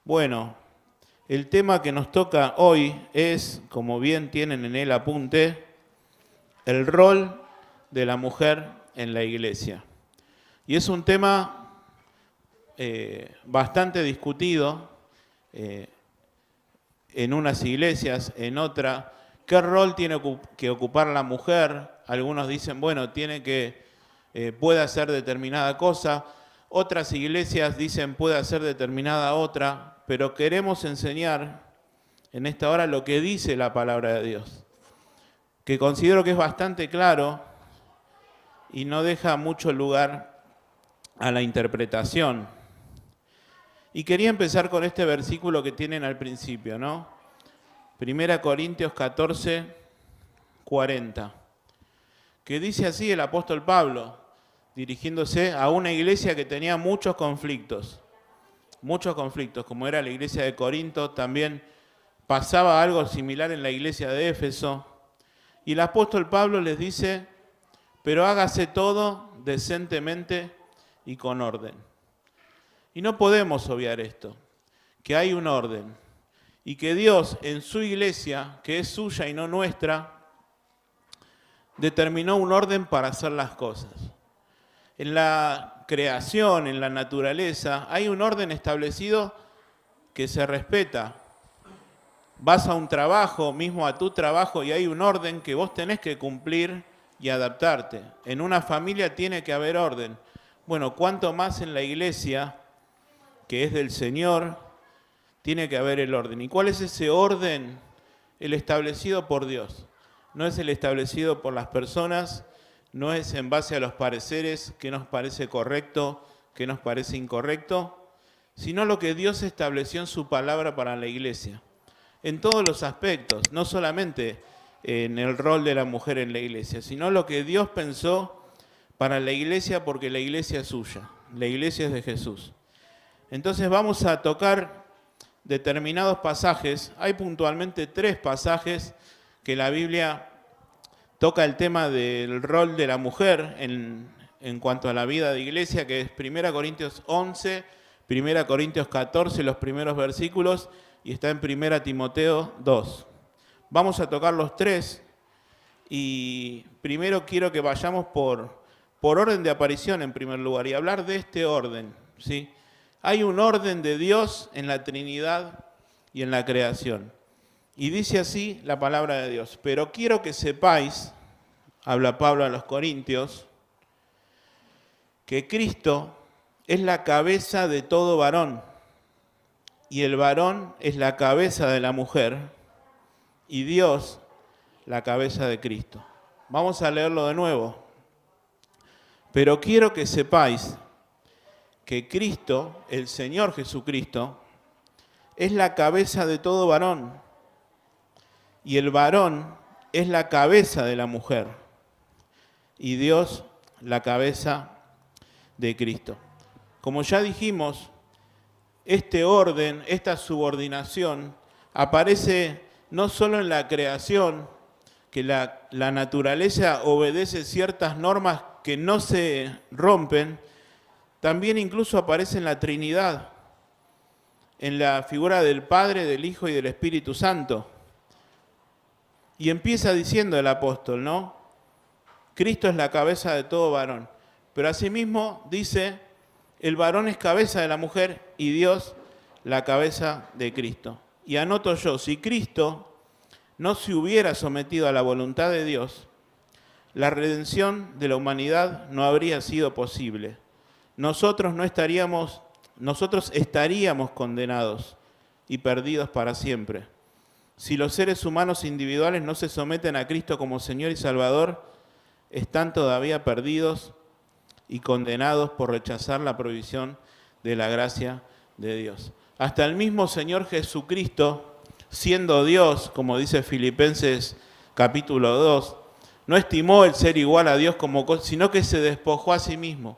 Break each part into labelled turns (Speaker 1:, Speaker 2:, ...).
Speaker 1: Bueno, el tema que nos toca hoy es, como bien tienen en el apunte, el rol de la mujer en la iglesia. Y es un tema bastante discutido en unas iglesias, en otras. ¿Qué rol tiene que ocupar la mujer? Algunos dicen, bueno, puede hacer determinada cosa. Otras iglesias dicen, puede hacer determinada otra. Pero queremos enseñar en esta hora lo que dice la palabra de Dios, que considero que es bastante claro y no deja mucho lugar a la interpretación. Y quería empezar con este versículo que tienen al principio, ¿no? 1 Corintios 14, 40, que dice así el apóstol Pablo, dirigiéndose a una iglesia que tenía muchos conflictos, como era la iglesia de Corinto. También pasaba algo similar en la iglesia de Éfeso. Y el apóstol Pablo les dice, pero hágase todo decentemente y con orden. Y no podemos obviar esto, que hay un orden, y que Dios en su iglesia, que es suya y no nuestra, determinó un orden para hacer las cosas. En la creación, en la naturaleza, hay un orden establecido que se respeta. Vas a un trabajo, mismo a tu trabajo, y hay un orden que vos tenés que cumplir y adaptarte. En una familia tiene que haber orden. Bueno, cuanto más en la iglesia, que es del Señor, tiene que haber el orden. ¿Y cuál es ese orden? El establecido por Dios. No es el establecido por las personas, no es en base a los pareceres, qué nos parece correcto, qué nos parece incorrecto, sino lo que Dios estableció en su palabra para la iglesia. En todos los aspectos, no solamente en el rol de la mujer en la iglesia, sino lo que Dios pensó para la iglesia, porque la iglesia es suya, la iglesia es de Jesús. Entonces vamos a tocar determinados pasajes. Hay puntualmente 3 pasajes que la Biblia toca el tema del rol de la mujer en cuanto a la vida de iglesia, que es 1 Corintios 11, 1 Corintios 14, los primeros versículos, y está en 1 Timoteo 2. Vamos a tocar los 3, y primero quiero que vayamos por orden de aparición en primer lugar, y hablar de este orden, ¿sí? Hay un orden de Dios en la Trinidad y en la creación. Y dice así la palabra de Dios, pero quiero que sepáis, habla Pablo a los Corintios, que Cristo es la cabeza de todo varón, y el varón es la cabeza de la mujer, y Dios la cabeza de Cristo. Vamos a leerlo de nuevo. Pero quiero que sepáis que Cristo, el Señor Jesucristo, es la cabeza de todo varón, y el varón es la cabeza de la mujer, y Dios la cabeza de Cristo. Como ya dijimos, este orden, esta subordinación, aparece no solo en la creación, que la naturaleza obedece ciertas normas que no se rompen, también incluso aparece en la Trinidad, en la figura del Padre, del Hijo y del Espíritu Santo. Y empieza diciendo el apóstol, ¿no? Cristo es la cabeza de todo varón. Pero asimismo dice, el varón es cabeza de la mujer y Dios la cabeza de Cristo. Y anoto yo, si Cristo no se hubiera sometido a la voluntad de Dios, la redención de la humanidad no habría sido posible. Nosotros estaríamos condenados y perdidos para siempre. Si los seres humanos individuales no se someten a Cristo como Señor y Salvador, están todavía perdidos y condenados por rechazar la provisión de la gracia de Dios. Hasta el mismo Señor Jesucristo, siendo Dios, como dice Filipenses capítulo 2, no estimó el ser igual a Dios sino que se despojó a sí mismo.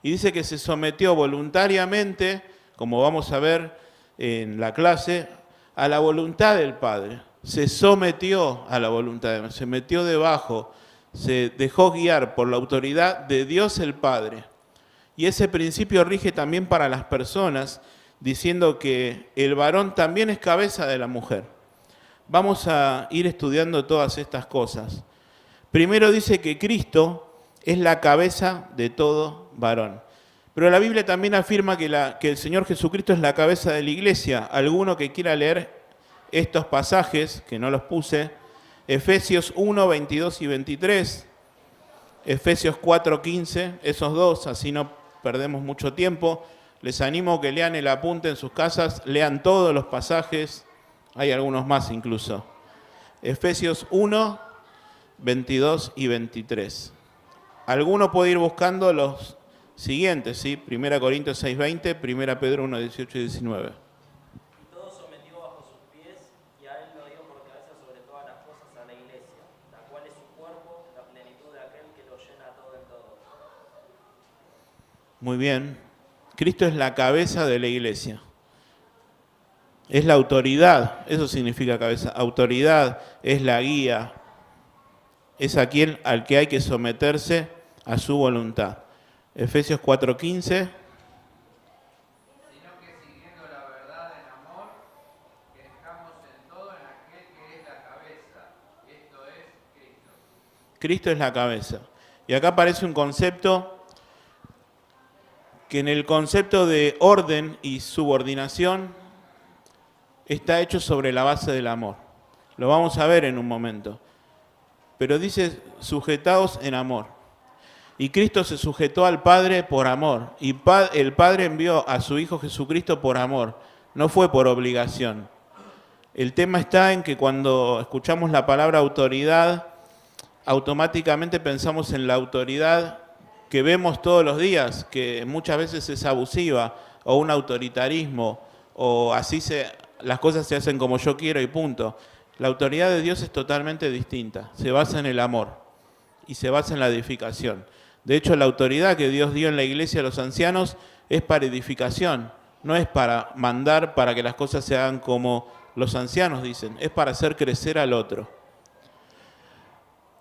Speaker 1: Y dice que se sometió voluntariamente, como vamos a ver en la clase, a la voluntad del Padre. Se sometió a la voluntad de Dios, se metió debajo, se dejó guiar por la autoridad de Dios el Padre. Y ese principio rige también para las personas, diciendo que el varón también es cabeza de la mujer. Vamos a ir estudiando todas estas cosas. Primero dice que Cristo es la cabeza de todo varón. Pero la Biblia también afirma que el Señor Jesucristo es la cabeza de la iglesia. Alguno que quiera leer estos pasajes, que no los puse, Efesios 1, 22 y 23, Efesios 4, 15, esos dos, así no perdemos mucho tiempo. Les animo que lean el apunte en sus casas, lean todos los pasajes, hay algunos más incluso. Efesios 1, 22 y 23. Alguno puede ir buscando los siguientes, ¿sí? 1 Corintios 6, 20, 1 Pedro 1, 18 y 19.
Speaker 2: Y todo sometió bajo sus pies, y a él lo dio por cabeza sobre todas las cosas a la iglesia, la cual es su cuerpo, la plenitud de aquel que lo llena todo en todo.
Speaker 1: Muy bien. Cristo es la cabeza de la iglesia. Es la autoridad, eso significa cabeza. Autoridad, es la guía, es aquel al que hay que someterse a su voluntad. Efesios 4:15.
Speaker 3: Sino que siguiendo la verdad en amor, crezcamos en todo en aquel que es la cabeza, esto es Cristo.
Speaker 1: Cristo es la cabeza. Y acá aparece un concepto que en el concepto de orden y subordinación está hecho sobre la base del amor. Lo vamos a ver en un momento. Pero dice sujetados en amor. Y Cristo se sujetó al Padre por amor. Y el Padre envió a su Hijo Jesucristo por amor. No fue por obligación. El tema está en que cuando escuchamos la palabra autoridad, automáticamente pensamos en la autoridad que vemos todos los días, que muchas veces es abusiva, o un autoritarismo, o las cosas se hacen como yo quiero y punto. La autoridad de Dios es totalmente distinta. Se basa en el amor y se basa en la edificación. De hecho, la autoridad que Dios dio en la iglesia a los ancianos es para edificación, no es para mandar para que las cosas se hagan como los ancianos dicen, es para hacer crecer al otro.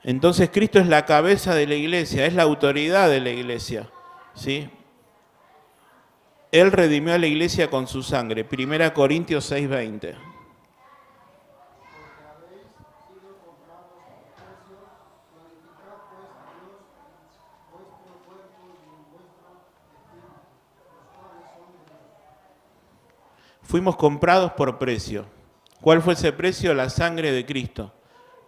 Speaker 1: Entonces Cristo es la cabeza de la iglesia, es la autoridad de la iglesia, ¿sí? Él redimió a la iglesia con su sangre, 1 Corintios 6, 20. Fuimos comprados por precio. ¿Cuál fue ese precio? La sangre de Cristo.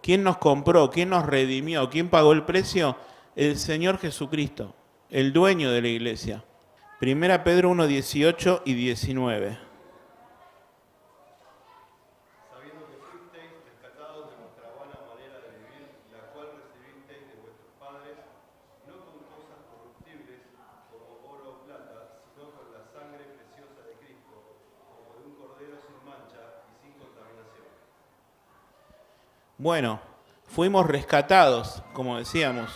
Speaker 1: ¿Quién nos compró? ¿Quién nos redimió? ¿Quién pagó el precio? El Señor Jesucristo, el dueño de la iglesia. 1 Pedro 1, 18 y 19.
Speaker 4: Sabiendo que fuisteis rescatados de vuestra vana manera de vivir, la cual recibisteis de vuestros padres, no con cosas corruptibles como oro o plata, sino con la sangre preciosa de Cristo, como de un cordero sin mancha y sin contaminación.
Speaker 1: Bueno, fuimos rescatados, como decíamos,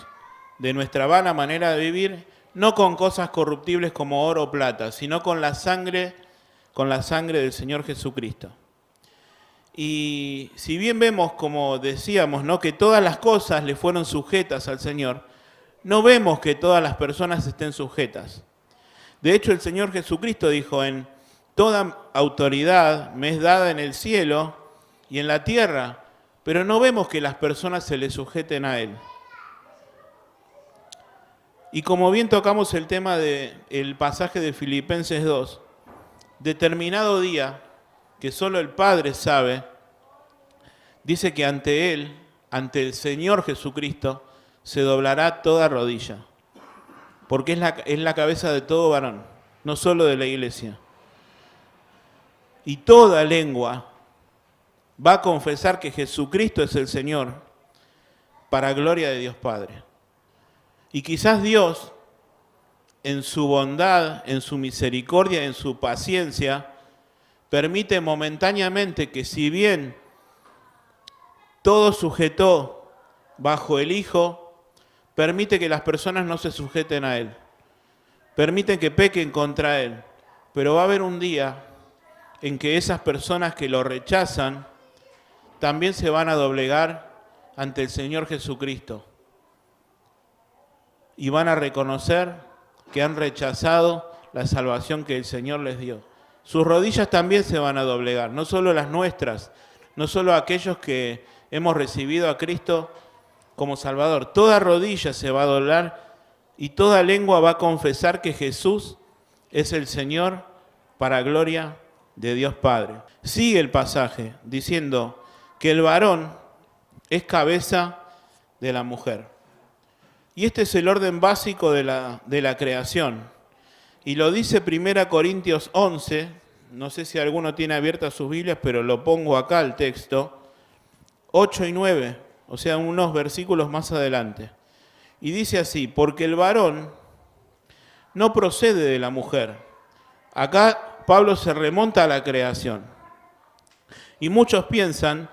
Speaker 1: de nuestra vana manera de vivir, no con cosas corruptibles como oro o plata, sino con la sangre del Señor Jesucristo. Y si bien vemos, como decíamos, ¿no?, que todas las cosas le fueron sujetas al Señor, no vemos que todas las personas estén sujetas. De hecho, el Señor Jesucristo dijo, en toda autoridad me es dada en el cielo y en la tierra, pero no vemos que las personas se le sujeten a Él. Y como bien tocamos el tema del pasaje de Filipenses 2, determinado día, que solo el Padre sabe, dice que ante Él, ante el Señor Jesucristo, se doblará toda rodilla, porque es la cabeza de todo varón, no solo de la iglesia. Y toda lengua va a confesar que Jesucristo es el Señor, para gloria de Dios Padre. Y quizás Dios, en su bondad, en su misericordia, en su paciencia, permite momentáneamente que si bien todo sujetó bajo el Hijo, permite que las personas no se sujeten a Él. Permite que pequen contra Él. Pero va a haber un día en que esas personas que lo rechazan también se van a doblegar ante el Señor Jesucristo. Y van a reconocer que han rechazado la salvación que el Señor les dio. sus rodillas también se van a doblegar, no solo las nuestras, no solo aquellos que hemos recibido a Cristo como Salvador. Toda rodilla se va a doblar y toda lengua va a confesar que Jesús es el Señor para gloria de Dios Padre. Sigue el pasaje diciendo que el varón es cabeza de la mujer. Y este es el orden básico de la creación. Y lo dice 1 Corintios 11, no sé si alguno tiene abiertas sus Biblias, pero lo pongo acá el texto, 8 y 9, o sea, unos versículos más adelante. Y dice así, porque el varón no procede de la mujer. Acá Pablo se remonta a la creación. Y muchos piensan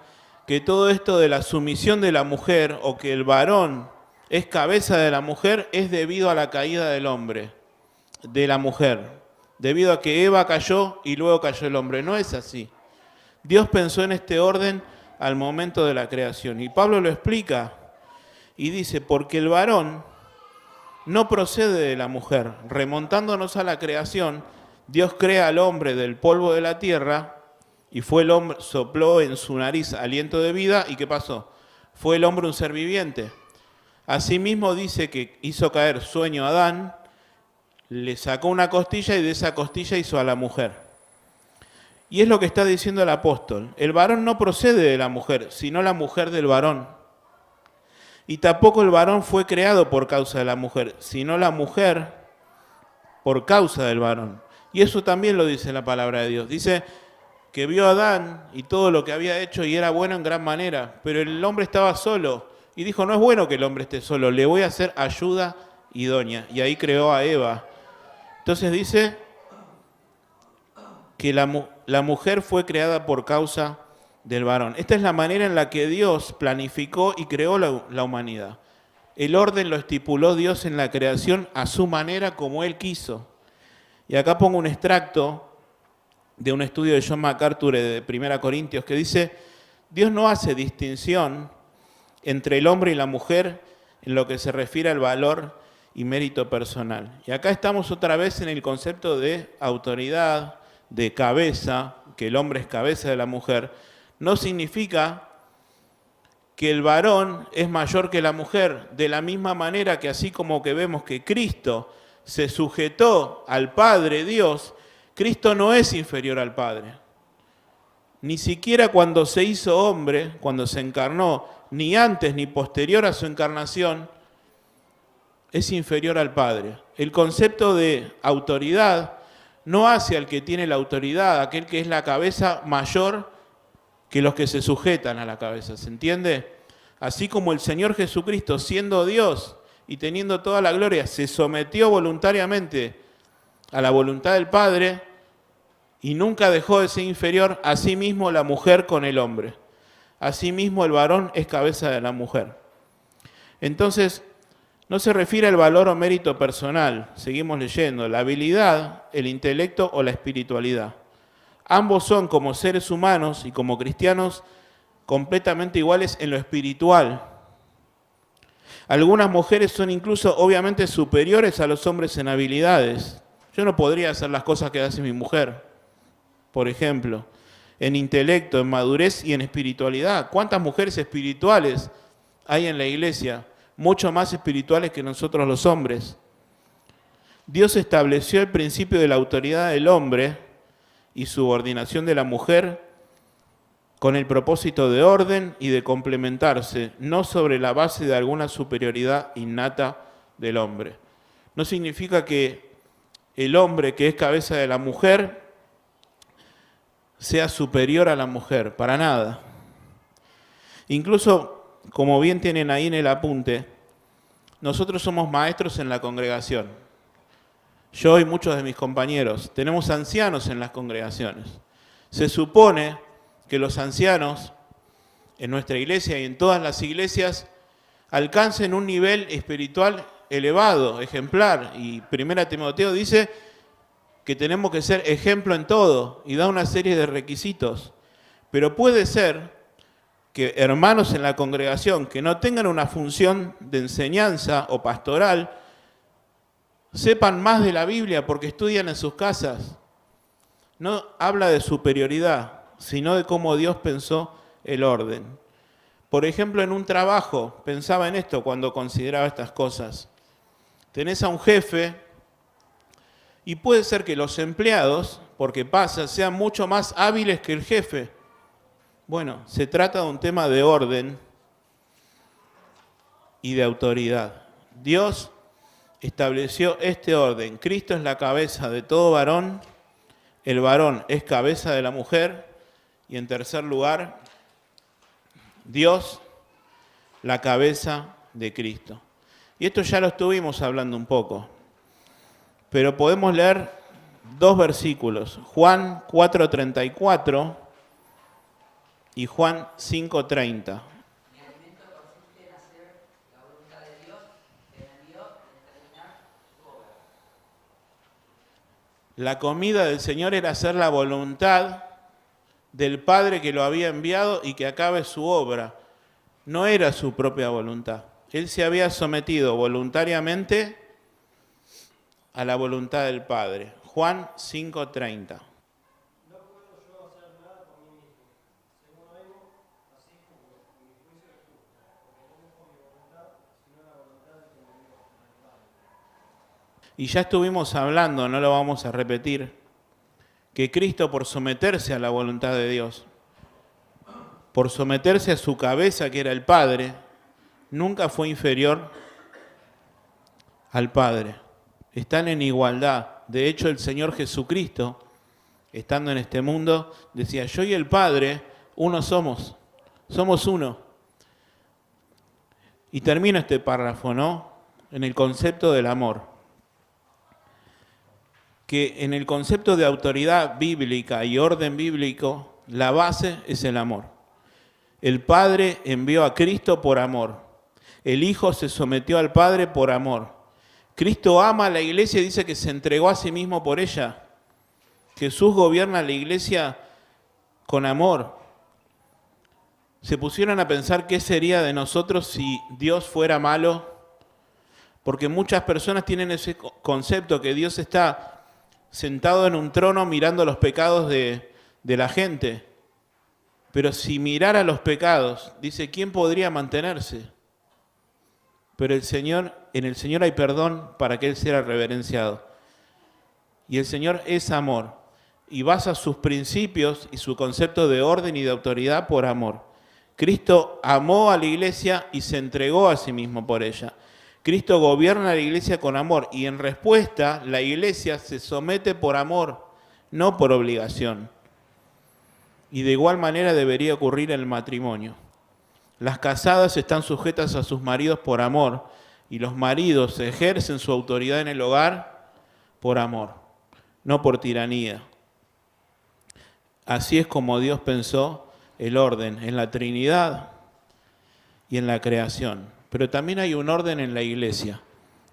Speaker 1: que todo esto de la sumisión de la mujer o que el varón es cabeza de la mujer es debido a la caída del hombre, de la mujer, debido a que Eva cayó y luego cayó el hombre. No es así. Dios pensó en este orden al momento de la creación. Y Pablo lo explica y dice, porque el varón no procede de la mujer. Remontándonos a la creación, Dios crea al hombre del polvo de la tierra y fue el hombre, sopló en su nariz aliento de vida. ¿Y qué pasó? Fue el hombre un ser viviente. Asimismo dice que hizo caer sueño a Adán, le sacó una costilla y de esa costilla hizo a la mujer. Y es lo que está diciendo el apóstol. El varón no procede de la mujer, sino la mujer del varón. Y tampoco el varón fue creado por causa de la mujer, sino la mujer por causa del varón. Y eso también lo dice la palabra de Dios. Dice que vio a Adán y todo lo que había hecho y era bueno en gran manera, pero el hombre estaba solo. Y dijo, no es bueno que el hombre esté solo, le voy a hacer ayuda idónea. Y ahí creó a Eva. Entonces dice que la mujer fue creada por causa del varón. Esta es la manera en la que Dios planificó y creó la humanidad. El orden lo estipuló Dios en la creación a su manera como Él quiso. Y acá pongo un extracto de un estudio de John MacArthur de 1 Corintios que dice, Dios no hace distinción entre el hombre y la mujer en lo que se refiere al valor y mérito personal. Y acá estamos otra vez en el concepto de autoridad, de cabeza, que el hombre es cabeza de la mujer. No significa que el varón es mayor que la mujer, de la misma manera que así como que vemos que Cristo se sujetó al Padre Dios, Cristo no es inferior al Padre. Ni siquiera cuando se hizo hombre, cuando se encarnó, ni antes ni posterior a su encarnación, es inferior al Padre. El concepto de autoridad no hace al que tiene la autoridad, aquel que es la cabeza mayor que los que se sujetan a la cabeza, ¿se entiende? Así como el Señor Jesucristo, siendo Dios y teniendo toda la gloria, se sometió voluntariamente a la voluntad del Padre y nunca dejó de ser inferior, asimismo la mujer con el hombre. Asimismo el varón es cabeza de la mujer. Entonces, no se refiere al valor o mérito personal, seguimos leyendo, la habilidad, el intelecto o la espiritualidad. Ambos son como seres humanos y como cristianos completamente iguales en lo espiritual. Algunas mujeres son incluso obviamente superiores a los hombres en habilidades. Yo no podría hacer las cosas que hace mi mujer, por ejemplo, en intelecto, en madurez y en espiritualidad. ¿Cuántas mujeres espirituales hay en la iglesia? Mucho más espirituales que nosotros los hombres. Dios estableció el principio de la autoridad del hombre y subordinación de la mujer con el propósito de orden y de complementarse, no sobre la base de alguna superioridad innata del hombre. No significa que el hombre que es cabeza de la mujer sea superior a la mujer, para nada. Incluso, como bien tienen ahí en el apunte, nosotros somos maestros en la congregación. Yo y muchos de mis compañeros tenemos ancianos en las congregaciones. Se supone que los ancianos en nuestra iglesia y en todas las iglesias alcancen un nivel espiritual elevado, ejemplar. Y 1 Timoteo dice que tenemos que ser ejemplo en todo y da una serie de requisitos. Pero puede ser que hermanos en la congregación que no tengan una función de enseñanza o pastoral sepan más de la Biblia porque estudian en sus casas. no habla de superioridad, sino de cómo Dios pensó el orden. Por ejemplo, en un trabajo, pensaba en esto cuando consideraba estas cosas. Tenés a un jefe y puede ser que los empleados, porque pasa, sean mucho más hábiles que el jefe. Bueno, se trata de un tema de orden y de autoridad. Dios estableció este orden. Cristo es la cabeza de todo varón, el varón es cabeza de la mujer y en tercer lugar, Dios, la cabeza de Cristo. Y esto ya lo estuvimos hablando un poco, pero podemos leer dos versículos, Juan 4:34 y Juan 5:30.
Speaker 5: Mi alimento consiste en hacer la voluntad de Dios que me envió y en terminar su obra.
Speaker 1: La comida del Señor era hacer la voluntad del Padre que lo había enviado y que acabe su obra. No era su propia voluntad. Él se había sometido voluntariamente a la voluntad del Padre. Juan 5:30.
Speaker 2: No puedo yo hacer nada por mí mismo. Según oímos, así juzgo, y mi juicio es justo, porque no busco mi voluntad, sino la voluntad del que me envió, del Padre.
Speaker 1: Y ya estuvimos hablando, no lo vamos a repetir, que Cristo por someterse a la voluntad de Dios, por someterse a su cabeza que era el Padre, nunca fue inferior al Padre. Están en igualdad. De hecho, el Señor Jesucristo, estando en este mundo, decía, yo y el Padre, uno somos uno. Y termino este párrafo, ¿no? En el concepto del amor. Que en el concepto de autoridad bíblica y orden bíblico, la base es el amor. El Padre envió a Cristo por amor. El Hijo se sometió al Padre por amor. Cristo ama a la iglesia y dice que se entregó a sí mismo por ella. Jesús gobierna la iglesia con amor. Se pusieron a pensar qué sería de nosotros si Dios fuera malo, porque muchas personas tienen ese concepto que Dios está sentado en un trono mirando los pecados de la gente. Pero si mirara los pecados, dice, ¿quién podría mantenerse? Pero en el Señor hay perdón para que Él sea reverenciado. Y el Señor es amor. Y basa sus principios y su concepto de orden y de autoridad por amor. Cristo amó a la iglesia y se entregó a sí mismo por ella. Cristo gobierna a la iglesia con amor y en respuesta la iglesia se somete por amor, no por obligación. Y de igual manera debería ocurrir en el matrimonio. Las casadas están sujetas a sus maridos por amor y los maridos ejercen su autoridad en el hogar por amor, no por tiranía. Así es como Dios pensó el orden en la Trinidad y en la creación. Pero también hay un orden en la iglesia,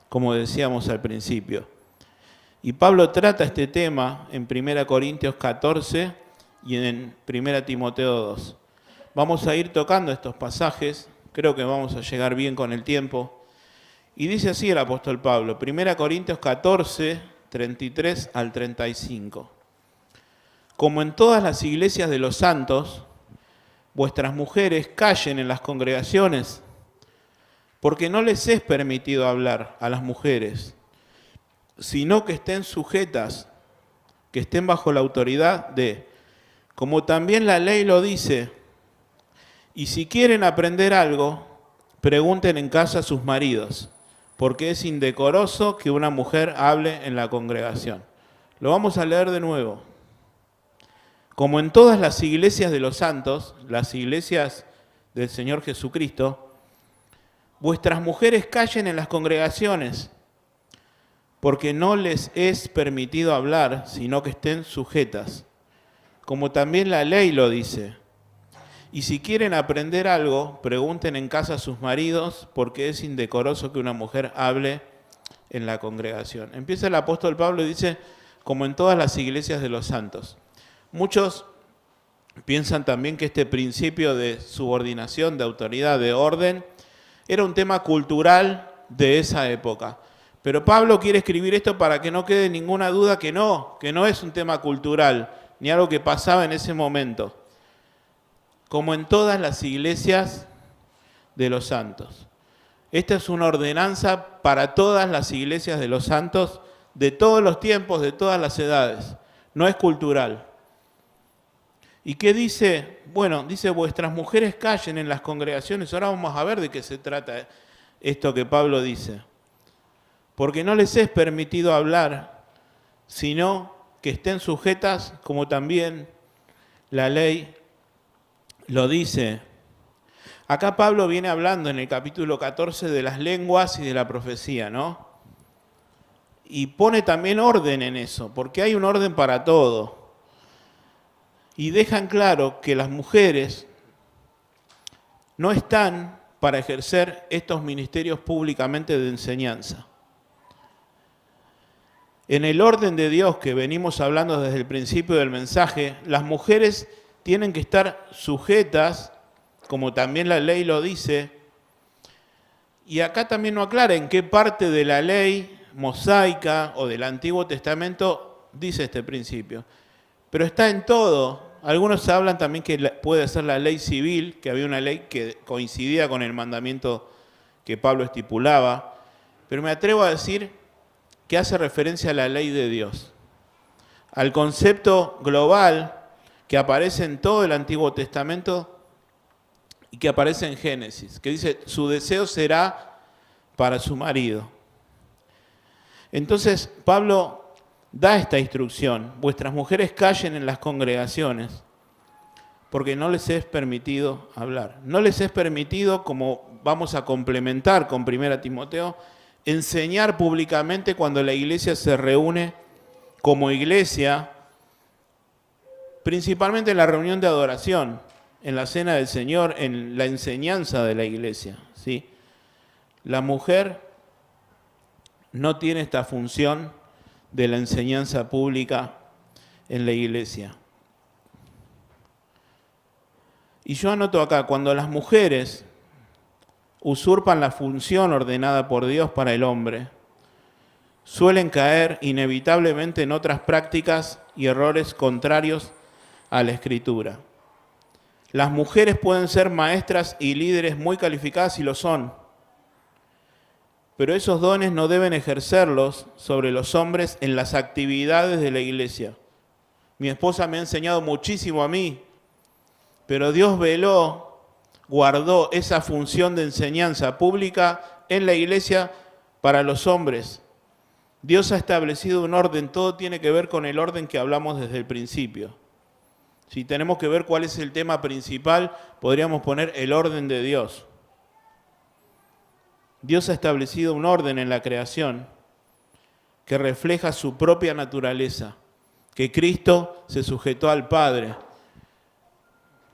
Speaker 1: como decíamos al principio. Y Pablo trata este tema en 1 Corintios 14 y en 1 Timoteo 2. Vamos a ir tocando estos pasajes, creo que vamos a llegar bien con el tiempo. Y dice así el apóstol Pablo, 1 Corintios 14, 33 al 35. Como en todas las iglesias de los santos, vuestras mujeres callen en las congregaciones, porque no les es permitido hablar a las mujeres, sino que estén sujetas, que estén bajo la autoridad de, como también la ley lo dice, y si quieren aprender algo, pregunten en casa a sus maridos, porque es indecoroso que una mujer hable en la congregación. Lo vamos a leer de nuevo. Como en todas las iglesias de los santos, las iglesias del Señor Jesucristo, vuestras mujeres callen en las congregaciones, porque no les es permitido hablar, sino que estén sujetas, como también la ley lo dice. Y si quieren aprender algo, pregunten en casa a sus maridos, porque es indecoroso que una mujer hable en la congregación. Empieza el apóstol Pablo y dice, como en todas las iglesias de los santos. Muchos piensan también que este principio de subordinación, de autoridad, de orden, era un tema cultural de esa época. Pero Pablo quiere escribir esto para que no quede ninguna duda que no es un tema cultural, ni algo que pasaba en ese momento, como en todas las iglesias de los santos. Esta es una ordenanza para todas las iglesias de los santos, de todos los tiempos, de todas las edades. No es cultural. ¿Y qué dice? Bueno, dice, vuestras mujeres callen en las congregaciones. Ahora vamos a ver de qué se trata esto que Pablo dice. Porque no les es permitido hablar, sino que estén sujetas, como también la ley lo dice. Acá Pablo viene hablando en el capítulo 14 de las lenguas y de la profecía, ¿no? Y pone también orden en eso, porque hay un orden para todo. Y dejan claro que las mujeres no están para ejercer estos ministerios públicamente de enseñanza. En el orden de Dios que venimos hablando desde el principio del mensaje, las mujeres tienen que estar sujetas, como también la ley lo dice, y acá también no aclara en qué parte de la ley mosaica o del Antiguo Testamento dice este principio. Pero está en todo. Algunos hablan también que puede ser la ley civil, que había una ley que coincidía con el mandamiento que Pablo estipulaba, pero me atrevo a decir que hace referencia a la ley de Dios, al concepto global que aparece en todo el Antiguo Testamento y que aparece en Génesis, que dice, su deseo será para su marido. Entonces, Pablo da esta instrucción, vuestras mujeres callen en las congregaciones, porque no les es permitido hablar. No les es permitido, como vamos a complementar con 1 Timoteo, enseñar públicamente cuando la iglesia se reúne como iglesia, principalmente en la reunión de adoración, en la cena del Señor, en la enseñanza de la iglesia, ¿sí? La mujer no tiene esta función de la enseñanza pública en la iglesia. Y yo anoto acá, cuando las mujeres usurpan la función ordenada por Dios para el hombre, suelen caer inevitablemente en otras prácticas y errores contrarios a la Escritura. Las mujeres pueden ser maestras y líderes muy calificadas y lo son, pero esos dones no deben ejercerlos sobre los hombres en las actividades de la iglesia. Mi esposa me ha enseñado muchísimo a mí, pero Dios veló, guardó esa función de enseñanza pública en la iglesia para los hombres. Dios ha establecido un orden, todo tiene que ver con el orden que hablamos desde el principio. Si tenemos que ver cuál es el tema principal, podríamos poner el orden de Dios. Dios ha establecido un orden en la creación que refleja su propia naturaleza, que Cristo se sujetó al Padre,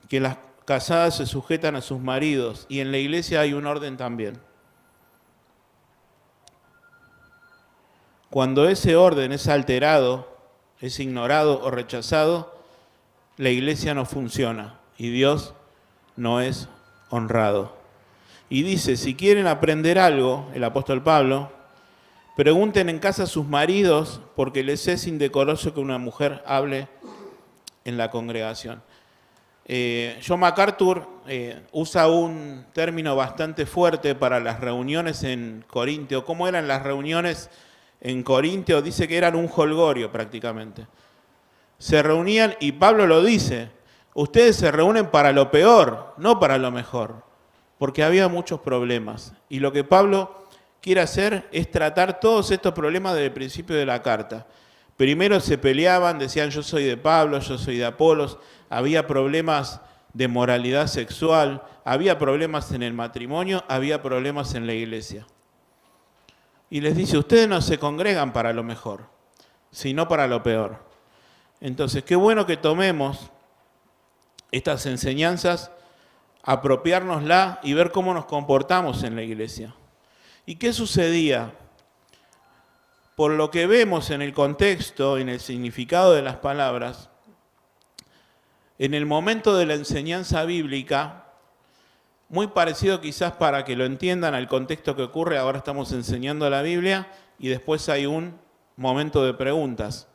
Speaker 1: que las casadas se sujetan a sus maridos, y en la iglesia hay un orden también. Cuando ese orden es alterado, es ignorado o rechazado, la iglesia no funciona y Dios no es honrado. Y dice, si quieren aprender algo, el apóstol Pablo, pregunten en casa a sus maridos, porque les es indecoroso que una mujer hable en la congregación. John MacArthur usa un término bastante fuerte para las reuniones en Corintio. ¿Cómo eran las reuniones en Corintio? Dice que eran un jolgorio prácticamente. Se reunían, y Pablo lo dice, ustedes se reúnen para lo peor, no para lo mejor, porque había muchos problemas. Y lo que Pablo quiere hacer es tratar todos estos problemas desde el principio de la carta. Primero se peleaban, decían yo soy de Pablo, yo soy de Apolos, había problemas de moralidad sexual, había problemas en el matrimonio, había problemas en la iglesia. Y les dice, ustedes no se congregan para lo mejor, sino para lo peor. Entonces, qué bueno que tomemos estas enseñanzas, apropiárnoslas y ver cómo nos comportamos en la iglesia. ¿Y qué sucedía? Por lo que vemos en el contexto, en el significado de las palabras, en el momento de la enseñanza bíblica, muy parecido quizás para que lo entiendan al contexto que ocurre, ahora estamos enseñando la Biblia, y después hay un momento de preguntas.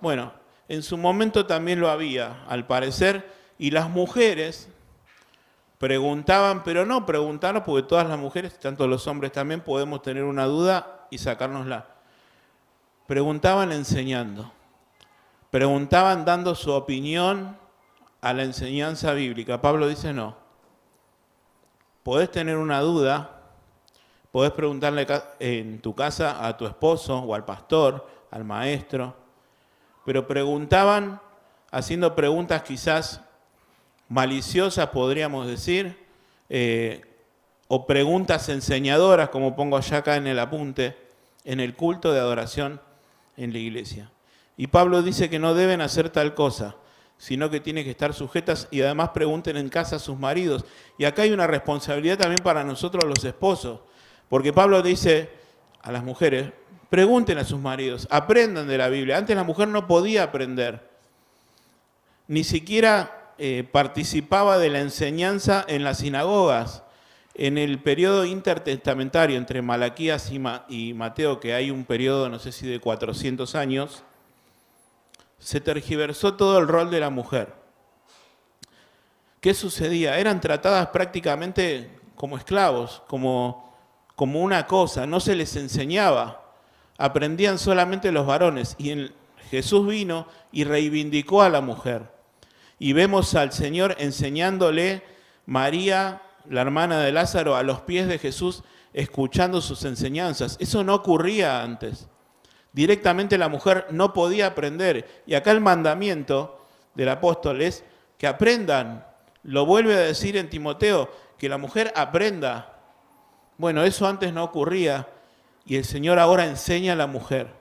Speaker 1: Bueno, en su momento también lo había, al parecer, y las mujeres preguntaban, pero no preguntaron porque todas las mujeres, tanto los hombres también, podemos tener una duda y sacárnosla. Preguntaban enseñando, preguntaban dando su opinión a la enseñanza bíblica. Pablo dice no. Podés tener una duda, podés preguntarle en tu casa a tu esposo o al pastor, al maestro, pero preguntaban haciendo preguntas quizás maliciosas, podríamos decir, o preguntas enseñadoras, como pongo allá acá en el apunte, en el culto de adoración en la iglesia. Y Pablo dice que no deben hacer tal cosa, sino que tienen que estar sujetas y además pregunten en casa a sus maridos. Y acá hay una responsabilidad también para nosotros los esposos, porque Pablo dice a las mujeres, pregunten a sus maridos, aprendan de la Biblia. Antes la mujer no podía aprender, ni siquiera participaba de la enseñanza en las sinagogas. En el periodo intertestamentario entre Malaquías y Mateo, que hay un periodo, no sé si de 400 años, se tergiversó todo el rol de la mujer. ¿Qué sucedía? Eran tratadas prácticamente como esclavos, como una cosa, no se les enseñaba, aprendían solamente los varones. Y Jesús vino y reivindicó a la mujer. Y vemos al Señor enseñándole María, la hermana de Lázaro, a los pies de Jesús, escuchando sus enseñanzas. Eso no ocurría antes. Directamente la mujer no podía aprender. Y acá el mandamiento del apóstol es que aprendan. Lo vuelve a decir en Timoteo, que la mujer aprenda. Bueno, eso antes no ocurría y el Señor ahora enseña a la mujer.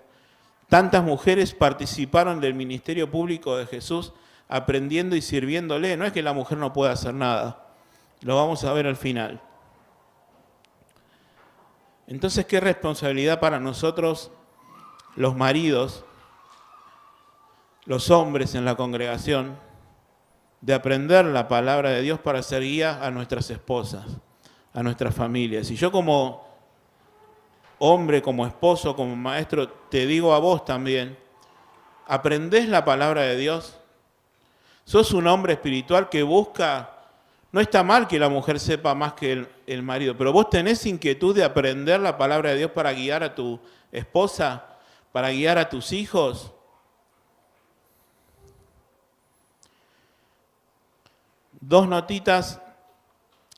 Speaker 1: Tantas mujeres participaron del ministerio público de Jesús aprendiendo y sirviéndole. No es que la mujer no pueda hacer nada. Lo vamos a ver al final. Entonces, ¿qué responsabilidad para nosotros, los maridos, los hombres en la congregación, de aprender la palabra de Dios para ser guía a nuestras esposas, a nuestras familias? Y yo como hombre, como esposo, como maestro, te digo a vos también, ¿aprendés la palabra de Dios? ¿Sos un hombre espiritual que busca? No está mal que la mujer sepa más que el marido, pero vos tenés inquietud de aprender la palabra de Dios para guiar a tu esposa, para guiar a tus hijos. Dos notitas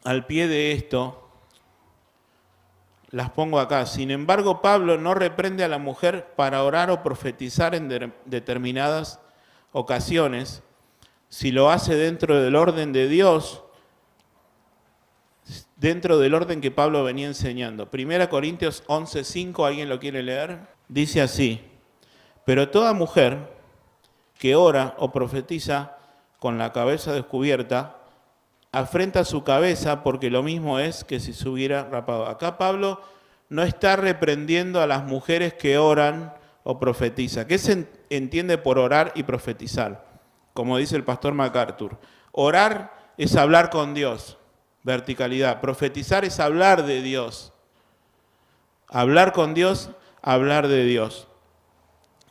Speaker 1: al pie de esto, las pongo acá. Sin embargo, Pablo no reprende a la mujer para orar o profetizar en determinadas ocasiones, si lo hace dentro del orden de Dios, dentro del orden que Pablo venía enseñando. 1 Corintios 11:5, ¿alguien lo quiere leer? Dice así: pero toda mujer que ora o profetiza con la cabeza descubierta, afrenta su cabeza, porque lo mismo es que si se hubiera rapado. Acá Pablo no está reprendiendo a las mujeres que oran o profetizan. ¿Qué se entiende por orar y profetizar? Como dice el pastor MacArthur, orar es hablar con Dios, verticalidad. Profetizar es hablar de Dios. Hablar con Dios, hablar de Dios.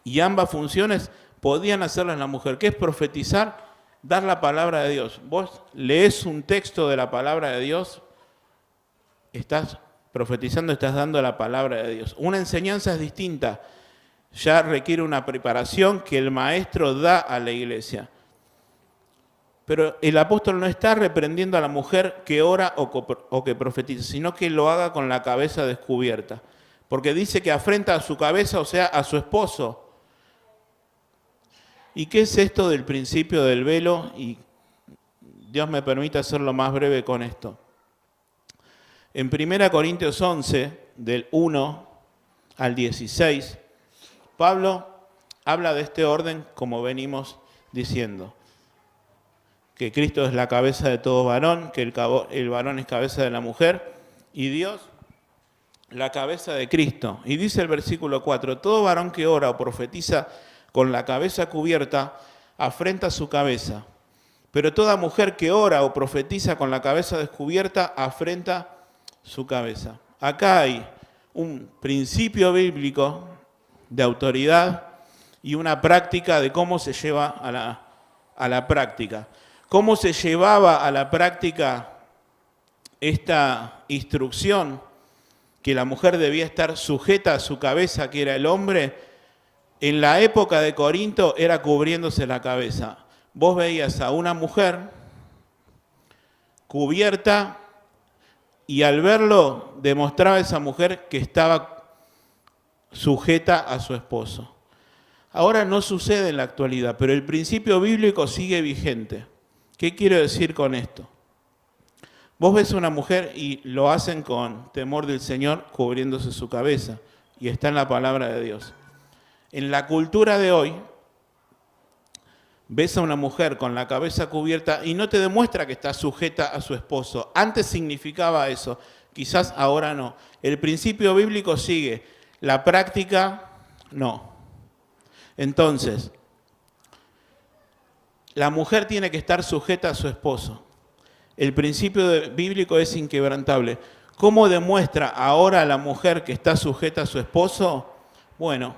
Speaker 1: Y ambas funciones podían hacerlas la mujer. ¿Qué es profetizar? Dar la palabra de Dios. Vos lees un texto de la palabra de Dios, estás profetizando, estás dando la palabra de Dios. Una enseñanza es distinta. Ya requiere una preparación que el maestro da a la iglesia. Pero el apóstol no está reprendiendo a la mujer que ora o que profetiza, sino que lo haga con la cabeza descubierta. Porque dice que afrenta a su cabeza, o sea, a su esposo. ¿Y qué es esto del principio del velo? Y Dios me permite hacerlo más breve con esto. En 1 Corintios 11, del 1 al 16, Pablo habla de este orden como venimos diciendo. Que Cristo es la cabeza de todo varón, que el varón es cabeza de la mujer, y Dios la cabeza de Cristo. Y dice el versículo 4, todo varón que ora o profetiza con la cabeza cubierta, afrenta su cabeza. Pero toda mujer que ora o profetiza con la cabeza descubierta, afrenta su cabeza. Acá hay un principio bíblico de autoridad y una práctica de cómo se lleva a la práctica. ¿Cómo se llevaba a la práctica esta instrucción que la mujer debía estar sujeta a su cabeza, que era el hombre? En la época de Corinto era cubriéndose la cabeza. Vos veías a una mujer cubierta y al verlo demostraba a esa mujer que estaba sujeta a su esposo. Ahora no sucede en la actualidad, pero el principio bíblico sigue vigente. ¿Qué quiero decir con esto? Vos ves a una mujer y lo hacen con temor del Señor cubriéndose su cabeza, y está en la palabra de Dios. En la cultura de hoy, ves a una mujer con la cabeza cubierta y no te demuestra que está sujeta a su esposo. Antes significaba eso, quizás ahora no. El principio bíblico sigue, la práctica no. Entonces, la mujer tiene que estar sujeta a su esposo. El principio bíblico es inquebrantable. ¿Cómo demuestra ahora la mujer que está sujeta a su esposo? Bueno,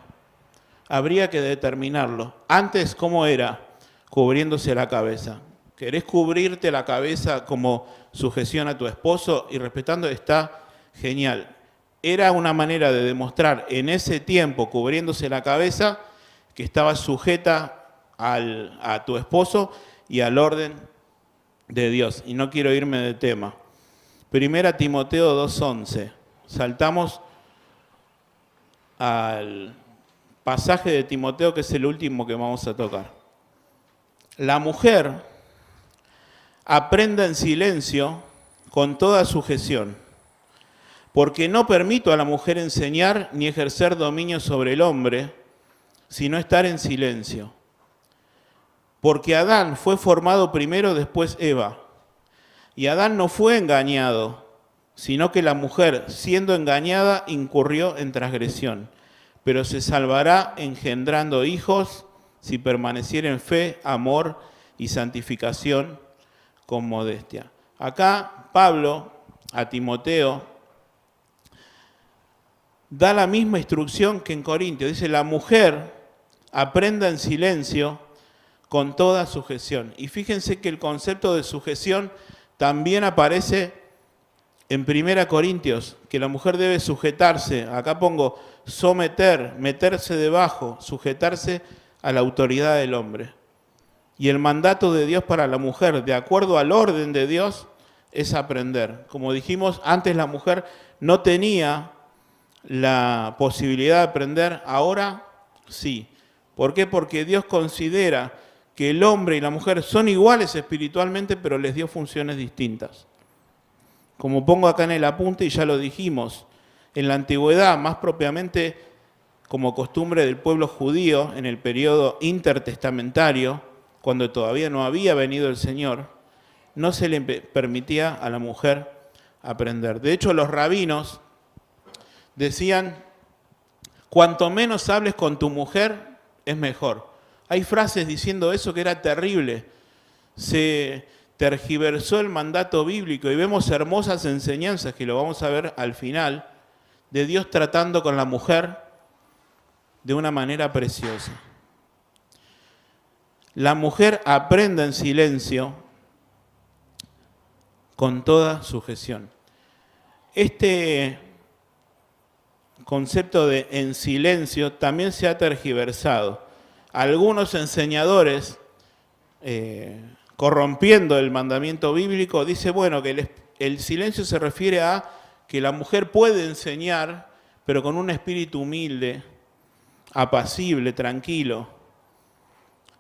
Speaker 1: habría que determinarlo. Antes, ¿cómo era? Cubriéndose la cabeza. ¿Querés cubrirte la cabeza como sujeción a tu esposo y respetando? Está genial. Era una manera de demostrar en ese tiempo, cubriéndose la cabeza, que estaba sujeta a tu esposo y al orden de Dios. Y no quiero irme de tema. Primera Timoteo 2:11. Saltamos al pasaje de Timoteo, que es el último que vamos a tocar. La mujer aprenda en silencio con toda sujeción, porque no permito a la mujer enseñar ni ejercer dominio sobre el hombre, sino estar en silencio. Porque Adán fue formado primero, después Eva. Y Adán no fue engañado, sino que la mujer, siendo engañada, incurrió en transgresión. Pero se salvará engendrando hijos si permaneciera en fe, amor y santificación con modestia. Acá Pablo a Timoteo da la misma instrucción que en Corintios. Dice, la mujer aprenda en silencio con toda sujeción. Y fíjense que el concepto de sujeción también aparece en 1 Corintios, que la mujer debe sujetarse. Acá pongo someter, meterse debajo, sujetarse a la autoridad del hombre. Y el mandato de Dios para la mujer, de acuerdo al orden de Dios, es aprender. Como dijimos, antes la mujer no tenía la posibilidad de aprender, ahora sí. ¿Por qué? Porque Dios considera que el hombre y la mujer son iguales espiritualmente, pero les dio funciones distintas. Como pongo acá en el apunte, y ya lo dijimos, en la antigüedad, más propiamente como costumbre del pueblo judío, en el periodo intertestamentario, cuando todavía no había venido el Señor, no se le permitía a la mujer aprender. De hecho, los rabinos decían, cuanto menos hables con tu mujer, es mejor. Hay frases diciendo eso que era terrible. Se tergiversó el mandato bíblico y vemos hermosas enseñanzas, que lo vamos a ver al final, de Dios tratando con la mujer de una manera preciosa. La mujer aprenda en silencio con toda sujeción. Este concepto de en silencio también se ha tergiversado. Algunos enseñadores, corrompiendo el mandamiento bíblico, dice bueno, que el silencio se refiere a que la mujer puede enseñar, pero con un espíritu humilde, apacible, tranquilo.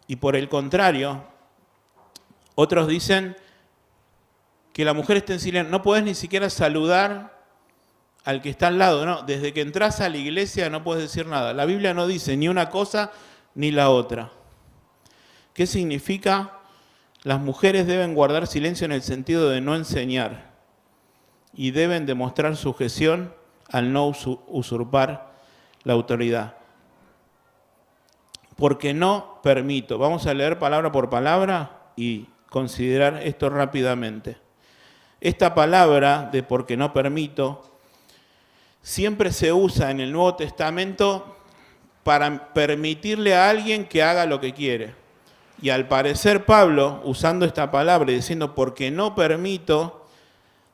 Speaker 1: Y por el contrario, otros dicen que la mujer está en silencio. No podés ni siquiera saludar al que está al lado, no. Desde que entras a la iglesia no puedes decir nada. La Biblia no dice ni una cosa ni la otra. ¿Qué significa? Las mujeres deben guardar silencio en el sentido de no enseñar y deben demostrar sujeción al no usurpar la autoridad. Porque no permito. Vamos a leer palabra por palabra y considerar esto rápidamente. Esta palabra de porque no permito siempre se usa en el Nuevo Testamento para permitirle a alguien que haga lo que quiere. Y al parecer Pablo, usando esta palabra y diciendo porque no permito,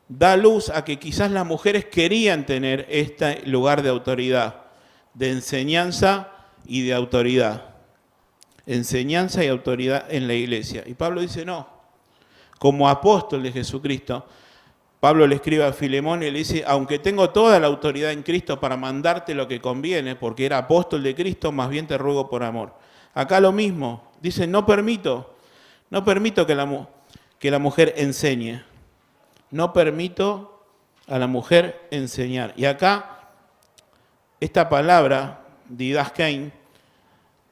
Speaker 1: da luz a que quizás las mujeres querían tener este lugar de autoridad, de enseñanza y de autoridad. Enseñanza y autoridad en la iglesia. Y Pablo dice no. Como apóstol de Jesucristo, Pablo le escribe a Filemón y le dice, aunque tengo toda la autoridad en Cristo para mandarte lo que conviene, porque era apóstol de Cristo, más bien te ruego por amor. Acá lo mismo, dice, no permito que la mujer enseñe. No permito a la mujer enseñar. Y acá, esta palabra, didaskein,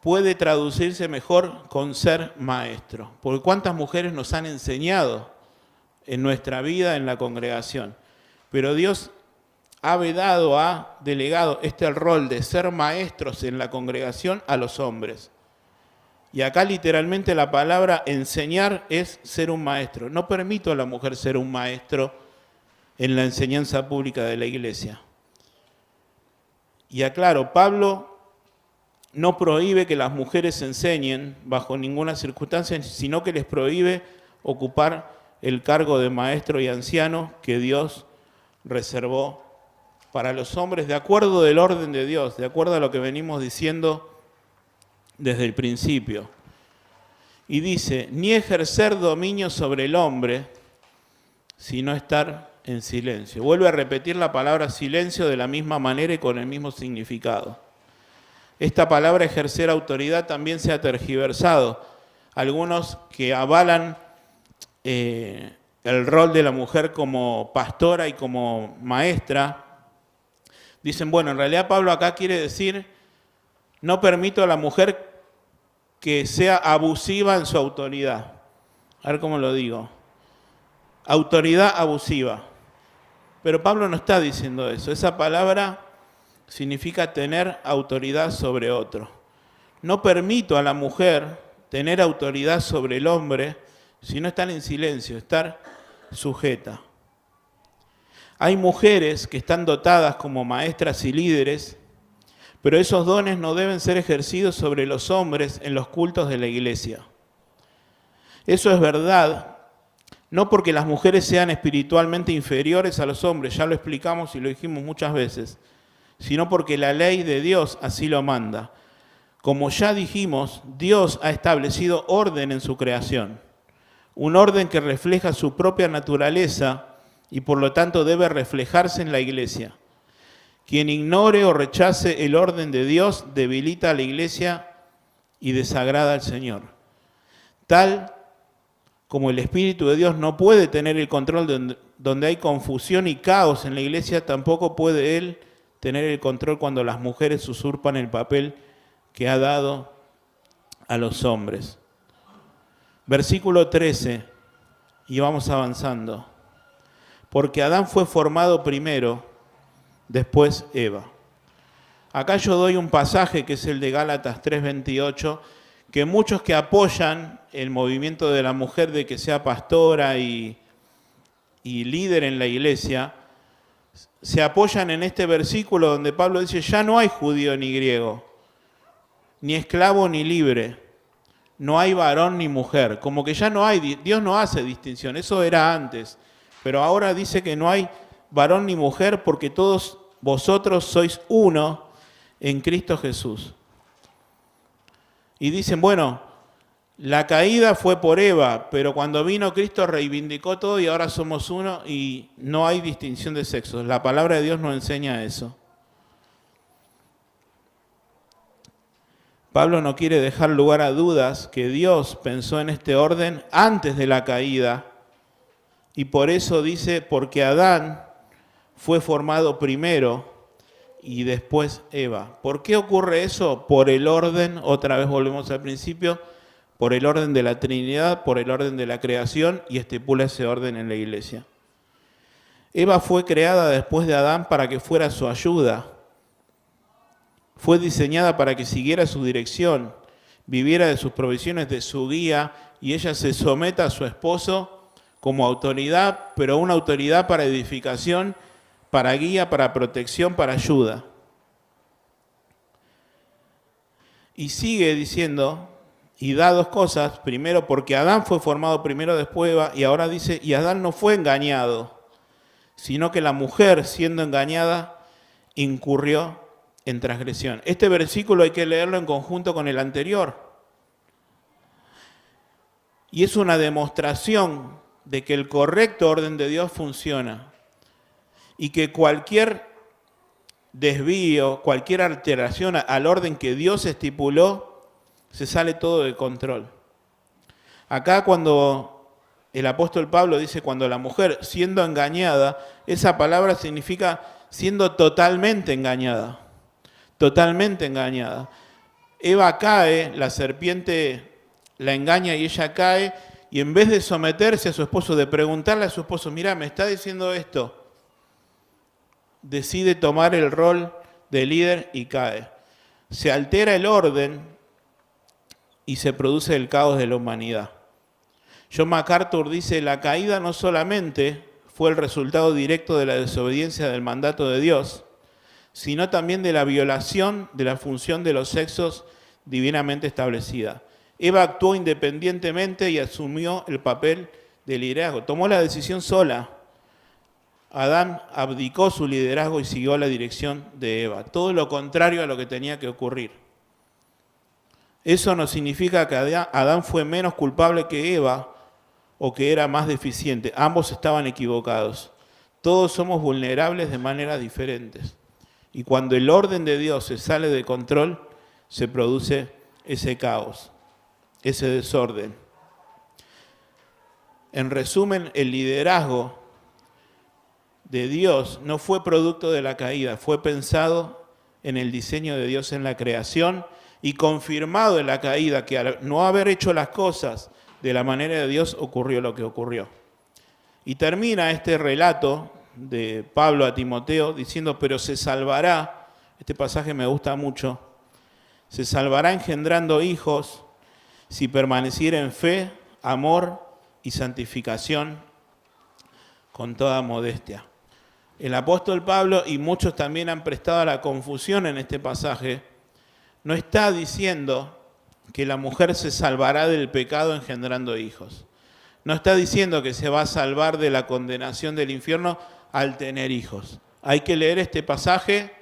Speaker 1: puede traducirse mejor con ser maestro. Porque ¿cuántas mujeres nos han enseñado en nuestra vida, en la congregación? Pero Dios ha delegado este rol de ser maestros en la congregación a los hombres. Y acá literalmente la palabra enseñar es ser un maestro. No permito a la mujer ser un maestro en la enseñanza pública de la iglesia. Y aclaro, Pablo no prohíbe que las mujeres enseñen bajo ninguna circunstancia, sino que les prohíbe ocupar el cargo de maestro y anciano que Dios reservó para los hombres de acuerdo del orden de Dios, de acuerdo a lo que venimos diciendo desde el principio. Y dice, ni ejercer dominio sobre el hombre, sino estar en silencio. Vuelve a repetir la palabra silencio de la misma manera y con el mismo significado. Esta palabra ejercer autoridad también se ha tergiversado. Algunos que avalan el rol de la mujer como pastora y como maestra, dicen, bueno, en realidad Pablo acá quiere decir, no permito a la mujer que sea abusiva en su autoridad. A ver cómo lo digo. Autoridad abusiva. Pero Pablo no está diciendo eso. Esa palabra significa tener autoridad sobre otro. No permito a la mujer tener autoridad sobre el hombre, sino estar en silencio, estar sujeta. Hay mujeres que están dotadas como maestras y líderes, pero esos dones no deben ser ejercidos sobre los hombres en los cultos de la iglesia. Eso es verdad, no porque las mujeres sean espiritualmente inferiores a los hombres, ya lo explicamos y lo dijimos muchas veces, sino porque la ley de Dios así lo manda. Como ya dijimos, Dios ha establecido orden en su creación, un orden que refleja su propia naturaleza y por lo tanto debe reflejarse en la iglesia. Quien ignore o rechace el orden de Dios debilita a la iglesia y desagrada al Señor. Tal como el Espíritu de Dios no puede tener el control donde hay confusión y caos en la iglesia, tampoco puede Él tener el control cuando las mujeres usurpan el papel que ha dado a los hombres. Versículo 13, y vamos avanzando. Porque Adán fue formado primero, después Eva. Acá yo doy un pasaje que es el de Gálatas 3:28, que muchos que apoyan el movimiento de la mujer de que sea pastora y líder en la iglesia, se apoyan en este versículo donde Pablo dice, ya no hay judío ni griego, ni esclavo ni libre, no hay varón ni mujer, como que ya no hay, Dios no hace distinción, eso era antes, pero ahora dice que no hay varón ni mujer, porque todos vosotros sois uno en Cristo Jesús. Y dicen, bueno, la caída fue por Eva, pero cuando vino Cristo reivindicó todo y ahora somos uno y no hay distinción de sexos. La palabra de Dios nos enseña eso. Pablo no quiere dejar lugar a dudas que Dios pensó en este orden antes de la caída y por eso dice, porque Adán fue formado primero y después Eva. ¿Por qué ocurre eso? Por el orden, otra vez volvemos al principio, por el orden de la Trinidad, por el orden de la creación y estipula ese orden en la iglesia. Eva fue creada después de Adán para que fuera su ayuda. Fue diseñada para que siguiera su dirección, viviera de sus provisiones, de su guía y ella se someta a su esposo como autoridad, pero una autoridad para edificación, para guía, para protección, para ayuda. Y sigue diciendo, y da dos cosas. Primero, porque Adán fue formado primero, después Eva, y ahora dice, y Adán no fue engañado, sino que la mujer, siendo engañada, incurrió en transgresión. Este versículo hay que leerlo en conjunto con el anterior. Y es una demostración de que el correcto orden de Dios funciona y que cualquier desvío, cualquier alteración al orden que Dios estipuló, se sale todo de control. Acá cuando el apóstol Pablo dice cuando la mujer siendo engañada, esa palabra significa siendo totalmente engañada. Totalmente engañada. Eva cae, la serpiente la engaña y ella cae, y en vez de someterse a su esposo, de preguntarle a su esposo, mira, me está diciendo esto, decide tomar el rol de líder y cae. Se altera el orden y se produce el caos de la humanidad. John MacArthur dice, la caída no solamente fue el resultado directo de la desobediencia del mandato de Dios, sino también de la violación de la función de los sexos divinamente establecida. Eva actuó independientemente y asumió el papel de liderazgo. Tomó la decisión sola. Adán abdicó su liderazgo y siguió la dirección de Eva. Todo lo contrario a lo que tenía que ocurrir. Eso no significa que Adán fue menos culpable que Eva o que era más deficiente. Ambos estaban equivocados. Todos somos vulnerables de maneras diferentes. Y cuando el orden de Dios se sale de control, se produce ese caos, ese desorden. En resumen, el liderazgo de Dios no fue producto de la caída, fue pensado en el diseño de Dios en la creación y confirmado en la caída, que al no haber hecho las cosas de la manera de Dios ocurrió lo que ocurrió. Y termina este relato de Pablo a Timoteo diciendo, pero se salvará, este pasaje me gusta mucho, se salvará engendrando hijos si permaneciera en fe, amor y santificación con toda modestia. El apóstol Pablo, y muchos también han prestado a la confusión en este pasaje, no está diciendo que la mujer se salvará del pecado engendrando hijos. No está diciendo que se va a salvar de la condenación del infierno al tener hijos. Hay que leer este pasaje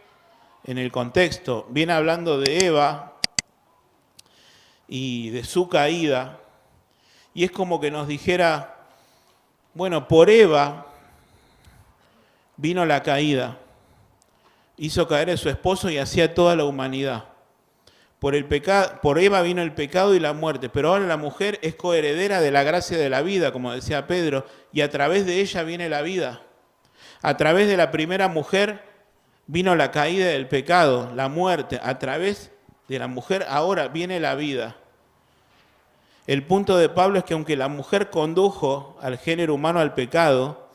Speaker 1: en el contexto. Viene hablando de Eva y de su caída, y es como que nos dijera, bueno, por Eva vino la caída, hizo caer a su esposo y hacía toda la humanidad. Por Eva vino el pecado y la muerte, pero ahora la mujer es coheredera de la gracia de la vida, como decía Pedro, y a través de ella viene la vida. A través de la primera mujer vino la caída del pecado, la muerte. A través de la mujer ahora viene la vida. El punto de Pablo es que aunque la mujer condujo al género humano al pecado,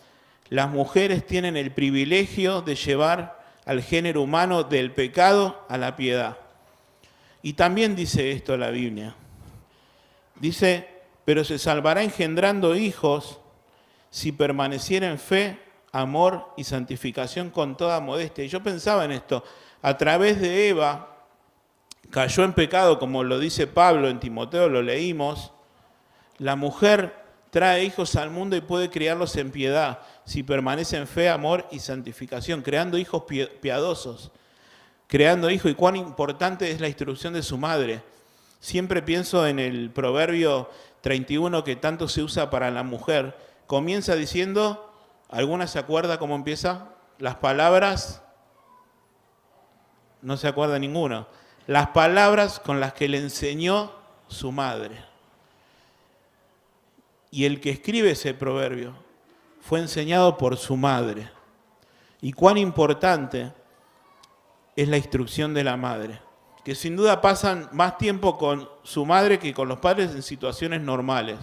Speaker 1: las mujeres tienen el privilegio de llevar al género humano del pecado a la piedad. Y también dice esto la Biblia. Dice, pero se salvará engendrando hijos si permaneciera en fe, amor y santificación con toda modestia. Y yo pensaba en esto, a través de Eva cayó en pecado, como lo dice Pablo en Timoteo, lo leímos. La mujer trae hijos al mundo y puede criarlos en piedad, si permanece en fe, amor y santificación, creando hijos piadosos. Creando hijos, y cuán importante es la instrucción de su madre. Siempre pienso en el Proverbio 31 que tanto se usa para la mujer. Comienza diciendo, ¿alguna se acuerda cómo empieza? Las palabras, no se acuerda ninguno. Las palabras con las que le enseñó su madre. Y el que escribe ese proverbio fue enseñado por su madre. Y cuán importante es la instrucción de la madre, que sin duda pasan más tiempo con su madre que con los padres en situaciones normales.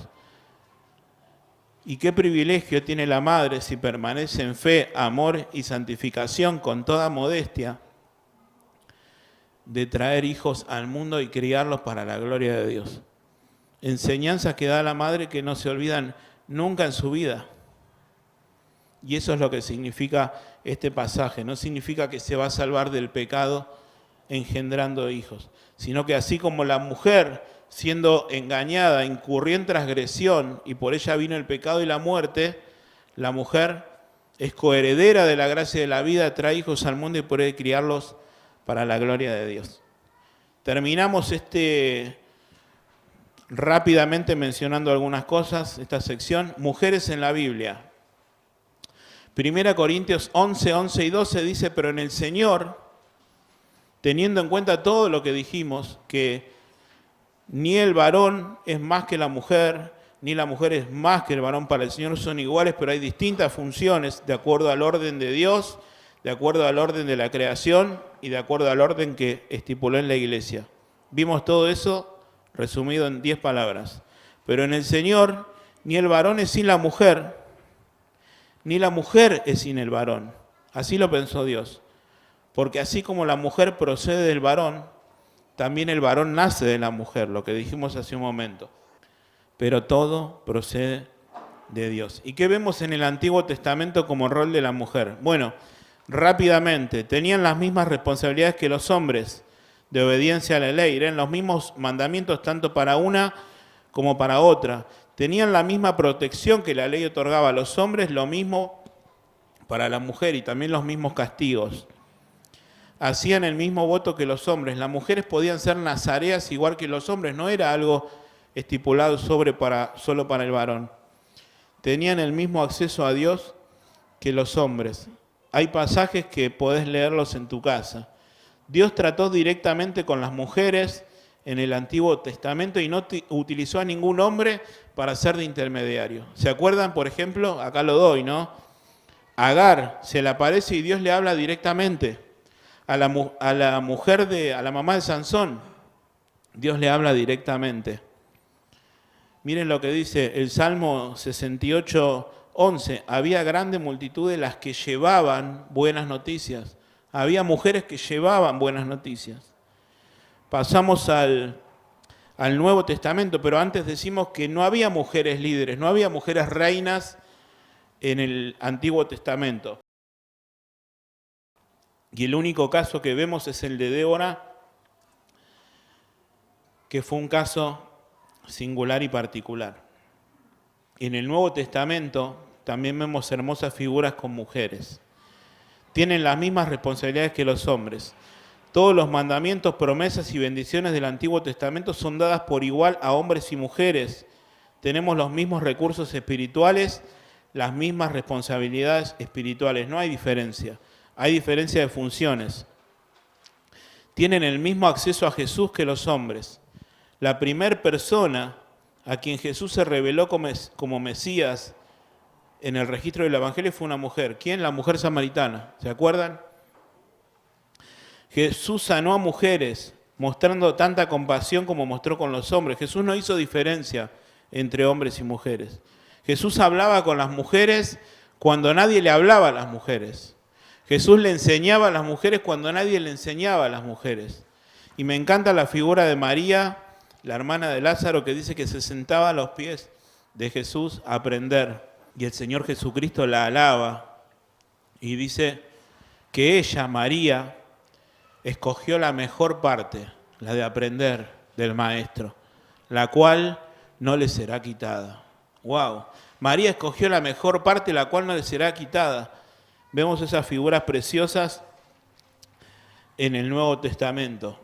Speaker 1: Y qué privilegio tiene la madre si permanece en fe, amor y santificación con toda modestia, de traer hijos al mundo y criarlos para la gloria de Dios. Enseñanzas que da la madre que no se olvidan nunca en su vida. Y eso es lo que significa este pasaje. No significa que se va a salvar del pecado engendrando hijos, sino que así como la mujer, siendo engañada, incurrió en transgresión y por ella vino el pecado y la muerte, la mujer es coheredera de la gracia de la vida, trae hijos al mundo y puede criarlos para la gloria de Dios. Terminamos rápidamente mencionando algunas cosas, esta sección. Mujeres en la Biblia. 1 Corintios 11, 11 y 12 dice, pero en el Señor, teniendo en cuenta todo lo que dijimos, que ni el varón es más que la mujer, ni la mujer es más que el varón, para el Señor son iguales, pero hay distintas funciones de acuerdo al orden de Dios, de acuerdo al orden de la creación y de acuerdo al orden que estipuló en la iglesia. Vimos todo eso resumido en 10 palabras. Pero en el Señor, ni el varón es sin la mujer, ni la mujer es sin el varón. Así lo pensó Dios. Porque así como la mujer procede del varón, también el varón nace de la mujer, lo que dijimos hace un momento. Pero todo procede de Dios. ¿Y qué vemos en el Antiguo Testamento como rol de la mujer? Bueno, rápidamente, tenían las mismas responsabilidades que los hombres de obediencia a la ley, eran los mismos mandamientos tanto para una como para otra. Tenían la misma protección que la ley otorgaba a los hombres, lo mismo para la mujer y también los mismos castigos. Hacían el mismo voto que los hombres. Las mujeres podían ser nazareas igual que los hombres, no era algo estipulado solo para el varón. Tenían el mismo acceso a Dios que los hombres. Hay pasajes que podés leerlos en tu casa. Dios trató directamente con las mujeres en el Antiguo Testamento y no utilizó a ningún hombre para ser de intermediario. ¿Se acuerdan, por ejemplo? Acá lo doy, ¿no? Agar se le aparece y Dios le habla directamente. A la mamá de Sansón, Dios le habla directamente. Miren lo que dice el Salmo 68, 11. Había grande multitud de las que llevaban buenas noticias. Había mujeres que llevaban buenas noticias. Pasamos al Nuevo Testamento, pero antes decimos que no había mujeres líderes, no había mujeres reinas en el Antiguo Testamento. Y el único caso que vemos es el de Débora, que fue un caso singular y particular. En el Nuevo Testamento también vemos hermosas figuras con mujeres. Tienen las mismas responsabilidades que los hombres. Todos los mandamientos, promesas y bendiciones del Antiguo Testamento son dadas por igual a hombres y mujeres. Tenemos los mismos recursos espirituales, las mismas responsabilidades espirituales. No hay diferencia. Hay diferencia de funciones. Tienen el mismo acceso a Jesús que los hombres. La primera persona a quien Jesús se reveló como Mesías en el registro del Evangelio fue una mujer. ¿Quién? La mujer samaritana. ¿Se acuerdan? Jesús sanó a mujeres, mostrando tanta compasión como mostró con los hombres. Jesús no hizo diferencia entre hombres y mujeres. Jesús hablaba con las mujeres cuando nadie le hablaba a las mujeres. Jesús le enseñaba a las mujeres cuando nadie le enseñaba a las mujeres. Y me encanta la figura de María, la hermana de Lázaro, que dice que se sentaba a los pies de Jesús a aprender. Y el Señor Jesucristo la alaba y dice que ella, María, escogió la mejor parte, la de aprender del Maestro, la cual no le será quitada. ¡Wow! María escogió la mejor parte, la cual no le será quitada. Vemos esas figuras preciosas en el Nuevo Testamento.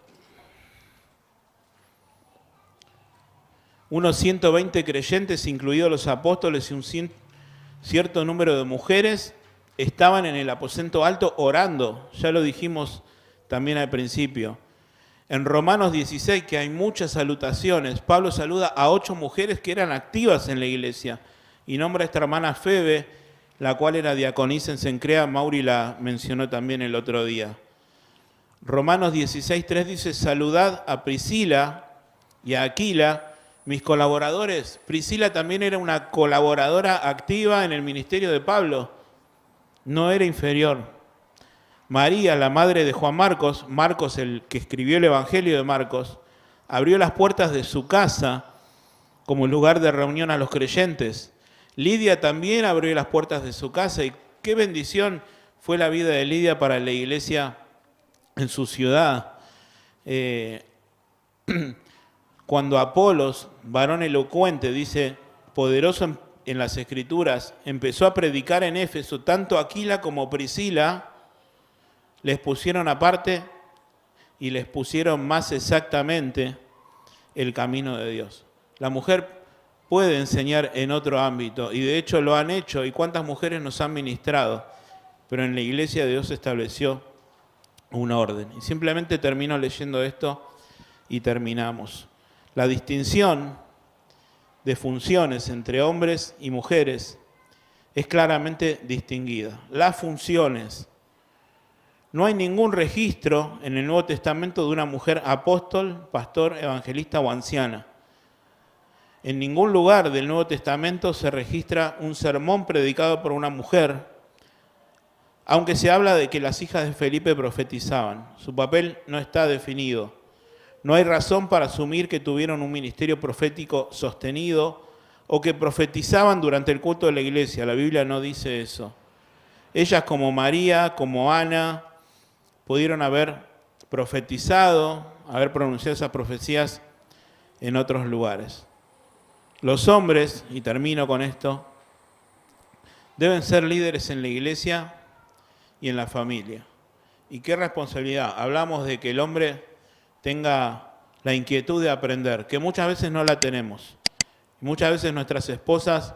Speaker 1: Unos 120 creyentes, incluidos los apóstoles y un cierto número de mujeres, estaban en el aposento alto orando. Ya lo dijimos también al principio. En Romanos 16, que hay muchas salutaciones, Pablo saluda a 8 mujeres que eran activas en la iglesia y nombra a esta hermana Febe, la cual era diaconisa en Cencrea. Mauri la mencionó también el otro día. Romanos 16:3 dice, saludad a Priscila y a Aquila, mis colaboradores. Priscila también era una colaboradora activa en el ministerio de Pablo, no era inferior. María, la madre de Juan Marcos, Marcos el que escribió el Evangelio de Marcos, abrió las puertas de su casa como lugar de reunión a los creyentes. Lidia también abrió las puertas de su casa y qué bendición fue la vida de Lidia para la iglesia en su ciudad. Cuando Apolos, varón elocuente, dice, poderoso en las Escrituras, empezó a predicar en Éfeso, tanto Aquila como Priscila les pusieron aparte y les pusieron más exactamente el camino de Dios. La mujer puede enseñar en otro ámbito, y de hecho lo han hecho, y cuántas mujeres nos han ministrado, pero en la iglesia Dios estableció un orden. Y simplemente termino leyendo esto y terminamos. La distinción de funciones entre hombres y mujeres es claramente distinguida. Las funciones. No hay ningún registro en el Nuevo Testamento de una mujer apóstol, pastor, evangelista o anciana. En ningún lugar del Nuevo Testamento se registra un sermón predicado por una mujer, aunque se habla de que las hijas de Felipe profetizaban. Su papel no está definido. No hay razón para asumir que tuvieron un ministerio profético sostenido o que profetizaban durante el culto de la iglesia. La Biblia no dice eso. Ellas, como María, como Ana, pudieron haber profetizado, haber pronunciado esas profecías en otros lugares. Los hombres, y termino con esto, deben ser líderes en la iglesia y en la familia. ¿Y qué responsabilidad? Hablamos de que el hombre tenga la inquietud de aprender, que muchas veces no la tenemos. Muchas veces nuestras esposas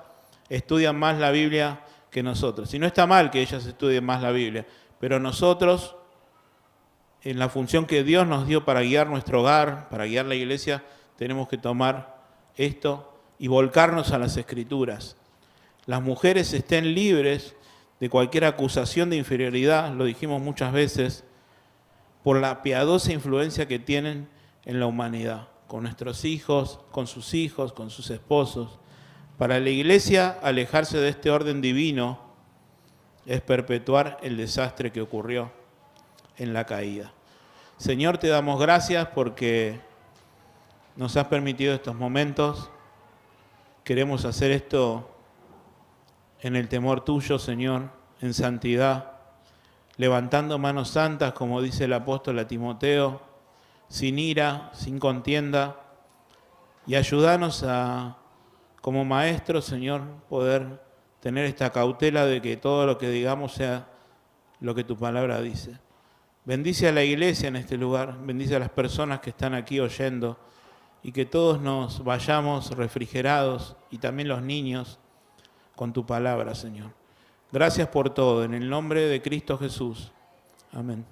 Speaker 1: estudian más la Biblia que nosotros. Y no está mal que ellas estudien más la Biblia, pero nosotros, en la función que Dios nos dio para guiar nuestro hogar, para guiar la iglesia, tenemos que tomar esto y volcarnos a las Escrituras. Las mujeres estén libres de cualquier acusación de inferioridad, lo dijimos muchas veces, por la piadosa influencia que tienen en la humanidad, con nuestros hijos, con sus esposos. Para la iglesia, alejarse de este orden divino es perpetuar el desastre que ocurrió en la caída. Señor, te damos gracias porque nos has permitido estos momentos. Queremos hacer esto en el temor tuyo, Señor, en santidad, levantando manos santas, como dice el apóstol a Timoteo, sin ira, sin contienda, y ayúdanos a, como maestros, Señor, poder tener esta cautela de que todo lo que digamos sea lo que tu palabra dice. Bendice a la iglesia en este lugar, bendice a las personas que están aquí oyendo, y que todos nos vayamos refrigerados, y también los niños, con tu palabra, Señor. Gracias por todo, en el nombre de Cristo Jesús. Amén.